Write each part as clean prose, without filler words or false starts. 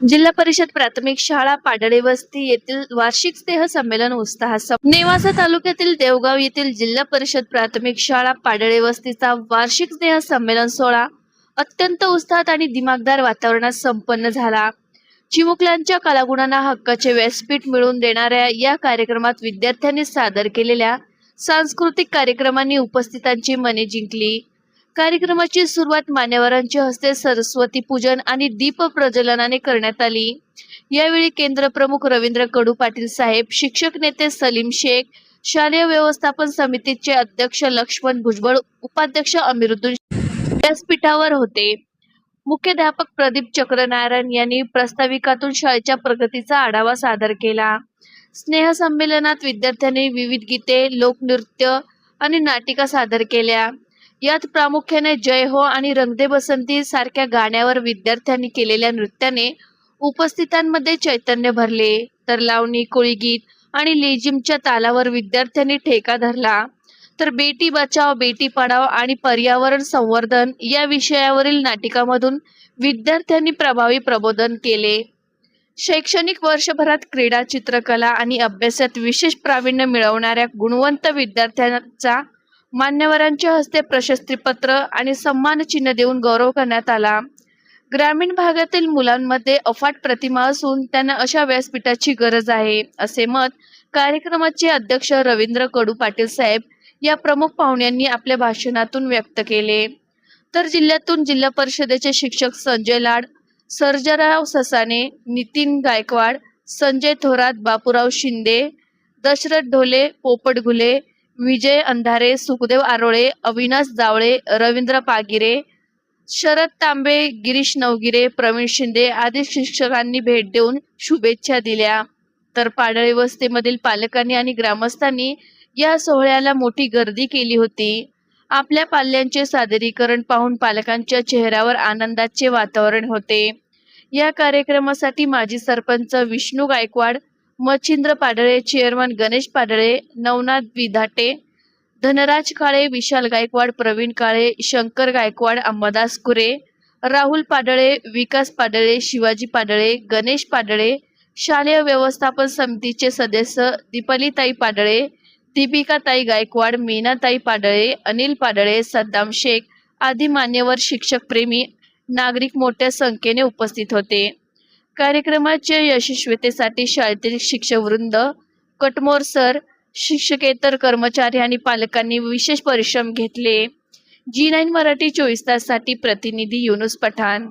जिल्हा परिषद प्राथमिक शाळा पाडळे वस्ती येथील वार्षिक स्नेह संमेलन उत्साहात नेवासा तालुक्यातील देवगाव येथील जिल्हा परिषद प्राथमिक शाळा पाडळे वस्तीचा वार्षिक स्नेह संमेलन सोहळा अत्यंत उत्साहात आणि दिमागदार वातावरणात संपन्न झाला। चिमुकल्यांच्या कलागुणांना हक्काचे व्यासपीठ मिळवून देणाऱ्या या कार्यक्रमात विद्यार्थ्यांनी सादर केलेल्या सांस्कृतिक कार्यक्रमांनी उपस्थितांची मने जिंकली। कार्यक्रमाची सुरुवात मान्यवरांच्या हस्ते सरस्वती पूजन आणि दीप प्रज्वलनाने करण्यात आली। यावेळी केंद्र प्रमुख रवींद्र कडू पाटील साहेब, शिक्षक नेते सलीम शेख, शालेय व्यवस्थापन समितीचे अध्यक्ष लक्ष्मण भुजबळ, उपाध्यक्ष अमीरुद्दीन व्यासपीठावर होते। मुख्याध्यापक प्रदीप चक्रनारायण यांनी प्रास्ताविकातून शाळेच्या प्रगतीचा आढावा सादर केला। स्नेह संमेलनात विद्यार्थ्यांनी विविध गीते, लोकनृत्य आणि नाटिका सादर केल्या। यात प्रामुख्याने जय हो आणि रंग दे बसंती सारख्या गाण्यावर विद्यार्थ्यांनी केलेल्या नृत्याने उपस्थितांमध्ये चैतन्य भरले, तर लावणी, कोळीगीत आणि लेझिमच्या तालावर विद्यार्थ्यांनी ठेका धरला। तर बेटी बचाओ बेटी पढाओ आणि पर्यावरण संवर्धन या विषयावरील नाटिकामधून विद्यार्थ्यांनी प्रभावी प्रबोधन केले। शैक्षणिक वर्षभरात क्रीडा, चित्रकला आणि अभ्यासात विशेष प्रावीण्य मिळवणाऱ्या गुणवंत विद्यार्थ्यांचा मान्यवरांच्या हस्ते प्रशस्तीपत्र आणि सन्मानचिन्ह देऊन गौरव करण्यात आला। ग्रामीण भागातील मुलांमध्ये अफाट प्रतिभा असून त्यांना अशा व्यासपीठाची गरज आहे, असे मत कार्यक्रमाचे अध्यक्ष रवींद्र कडू पाटील साहेब या प्रमुख पाहुण्यांनी आपल्या भाषणातून व्यक्त केले। तर जिल्ह्यातून जिल्हा परिषदेचे शिक्षक संजय लाड, सर्जराव ससाने, नितीन गायकवाड, संजय थोरात, बापूराव शिंदे, दशरथ ढोले, पोपट घुले, विजय अंधारे, सुखदेव आरोळे, अविनाश जावळे, रवींद्र पागिरे, शरद तांबे, गिरीश नवगिरे, प्रवीण शिंदे आदी शिक्षकांनी भेट देऊन शुभेच्छा दिल्या। तर पाडळे वस्तीमधील पालकांनी आणि ग्रामस्थांनी या सोहळ्याला मोठी गर्दी केली होती। आपल्या पाल्यांचे सादरीकरण पाहून पालकांच्या चेहऱ्यावर आनंदाचे वातावरण होते। या कार्यक्रमासाठी माजी सरपंच विष्णू गायकवाड, मच्छिंद्र पाडळे, चेअरमन गणेश पाडळे, नवनाथ विधाटे, धनराज काळे, विशाल गायकवाड, प्रवीण काळे, शंकर गायकवाड, अंबादास कुरे, राहुल पाडळे, विकास पाडळे, शिवाजी पाडळे, गणेश पाडळे, शालेय व्यवस्थापन समितीचे सदस्य दीपालीताई पाडळे, दीपिकाताई गायकवाड, मीनाताई पाडळे, अनिल पाडळे, सद्दाम शेख आदी मान्यवर शिक्षक प्रेमी नागरिक मोठ्या संख्येने उपस्थित होते। कार्यक्रमाच्या यशस्वीतेसाठी शाळेतील शिक्षकवृंद, कटमोर सर, शिक्षकेतर कर्मचारी आणि पालकांनी विशेष परिश्रम घेतले। G9 मराठी 24 ताससाठी प्रतिनिधी युनुस पठाण।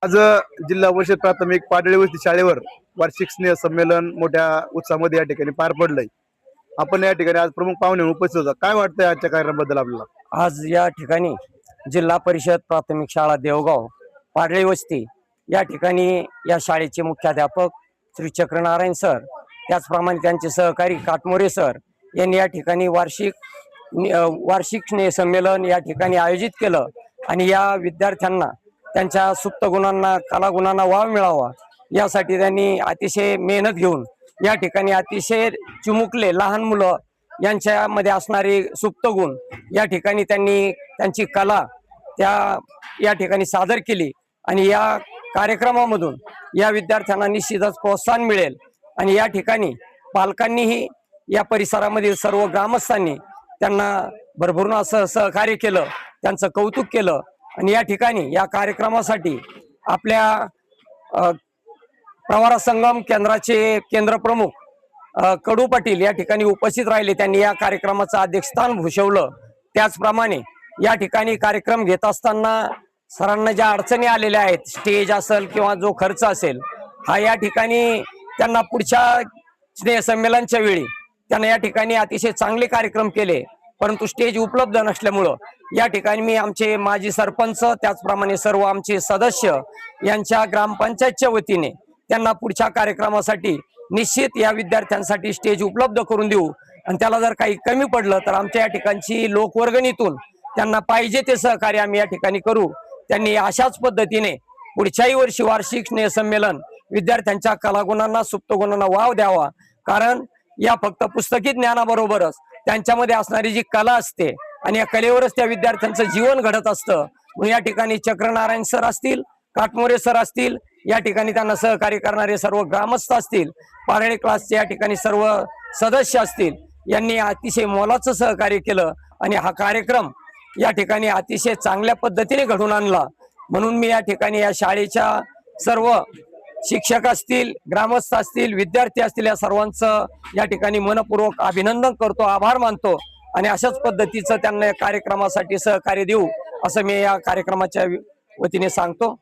आज जिल्हा परिषद प्राथमिक पाडळे वस्ती शाळेवर वार्षिक स्नेह संमेलन मोठ्या उत्साहामध्ये या ठिकाणी पार पडलंय। आपण या ठिकाणी आज प्रमुख पाहुणे उपस्थित होता, काय वाटतंय आजच्या कार्यक्रमाबद्दल आपल्याला? आज या ठिकाणी जिल्हा परिषद प्राथमिक शाळा देवगाव पाडळे वस्ती या ठिकाणी या शाळेचे मुख्याध्यापक श्री चक्रनारायण सर, त्याचप्रमाणे त्यांचे सहकारी काटमोरे सर यांनी या ठिकाणी वार्षिक स्नेह संमेलन या ठिकाणी आयोजित केलं आणि या विद्यार्थ्यांना त्यांच्या सुप्त गुणांना, कलागुणांना वाव मिळावा यासाठी त्यांनी अतिशय मेहनत घेऊन या ठिकाणी अतिशय चिमुकले लहान मुलं यांच्यामध्ये असणारे सुप्त गुण या ठिकाणी त्यांनी त्यांची कला या ठिकाणी सादर केली आणि या कार्यक्रमामधून या विद्यार्थ्यांना निश्चितच प्रोत्साहन मिळेल आणि या ठिकाणी पालकांनीही या परिसरामधील सर्व ग्रामस्थांनी त्यांना भरभरून असं सहकार्य केलं, त्यांचं कौतुक केलं आणि या ठिकाणी या कार्यक्रमासाठी आपल्या प्रवारा संगम केंद्राचे केंद्र प्रमुख कडू पाटील या ठिकाणी उपस्थित राहिले। त्यांनी या कार्यक्रमाचं अध्यक्षस्थान भूषवलं। त्याचप्रमाणे या ठिकाणी कार्यक्रम घेत असताना सरांना ज्या अडचणी आलेल्या आहेत, स्टेज असेल किंवा जो खर्च असेल, हा या ठिकाणी त्यांना पुढच्या स्नेह संमेलनाच्या वेळी त्यांना या ठिकाणी अतिशय चांगले कार्यक्रम केले, परंतु स्टेज उपलब्ध नसल्यामुळं या ठिकाणी मी आमचे माजी सरपंच त्याचप्रमाणे सर्व आमचे सदस्य यांच्या ग्रामपंचायतच्या वतीने त्यांना पुढच्या कार्यक्रमासाठी निश्चित या विद्यार्थ्यांसाठी स्टेज उपलब्ध करून देऊ आणि त्याला जर काही कमी पडलं तर आमच्या या ठिकाणची लोकवर्गणीतून त्यांना पाहिजे ते सहकार्य आम्ही या ठिकाणी करू। त्यांनी अशाच पद्धतीने पुढच्याही वर्षी वार्षिक स्नेहसंमेलन विद्यार्थ्यांच्या कलागुणांना सुप्त गुणांना वाव द्यावा, कारण या फक्त पुस्तकी ज्ञानाबरोबरच त्यांच्यामध्ये असणारी जी कला असते आणि या कलेवरच त्या विद्यार्थ्यांचं जीवन घडत असतं. म्हणून या ठिकाणी चक्रनारायण सर असतील, काटमोरे सर असतील, या ठिकाणी त्यांना सहकार्य करणारे सर्व ग्रामस्थ असतील, पारळे क्लासचे या ठिकाणी सर्व सदस्य असतील, यांनी अतिशय मोलाचं सहकार्य केलं आणि हा कार्यक्रम या ठिकाणी अतिशय चांगल्या पद्धतीने घडून आणला. म्हणून मी या ठिकाणी या शाळेच्या सर्व शिक्षक असतील, ग्रामस्थ असतील, विद्यार्थी असतील, या सर्वांचं या ठिकाणी मनपूर्वक अभिनंदन करतो, आभार मानतो आणि अशाच पद्धतीचं त्यांना या कार्यक्रमासाठी सहकार्य देऊ असं मी या कार्यक्रमाच्या वतीने सांगतो.